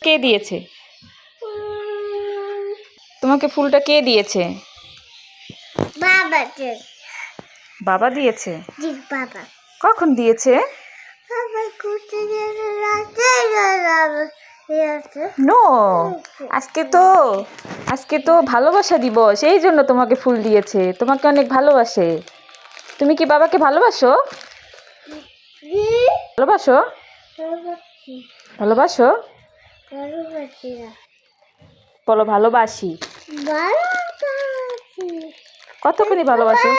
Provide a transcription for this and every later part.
কে দিয়েছে তোমাকে ফুলটা? কে দিয়েছে? বাবা দিয়েছে। বাবা কখন দিয়েছে? নো, আজকে তো ভালোবাসা দিবস, এই জন্য তোমাকে ফুল দিয়েছে। তোমাকে অনেক ভালোবাসে। তুমি কি বাবাকে ভালোবাসো? ভালোবাসো? ভালোবাসো? বলো ভালোবাসি। কতখানি ভালোবাসো?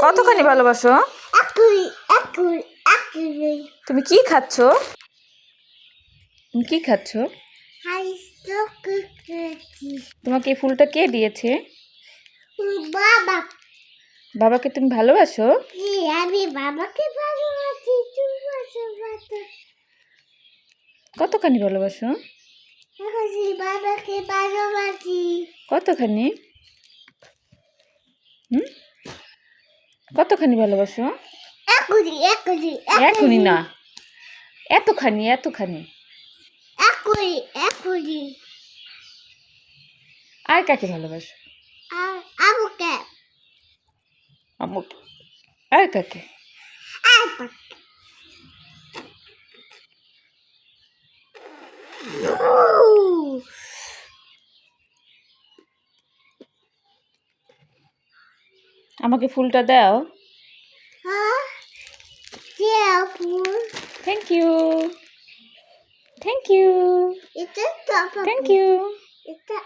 কতখানি ভালোবাসো? তুমি কি খাচ্ছ? তুমি কি খাচ্ছ? তোমাকে এই ফুলটা কে দিয়েছে? বাবা। বাবাকে তুমি ভালোবাসো? আমি বাবাকে ভালোবাসি। কতখানি ভালোবাসো? বাবাকে ভালোবাসি। কতখানি? কতখানি ভালোবাসো? এখনই না, এতখানি। আর কাকে ভালোবাসো? আবুকে। আম্মুকে। আর কাকে? আমাকে ফুলটা দাও। Thank you. Thank you. It's a top of thank you. It's a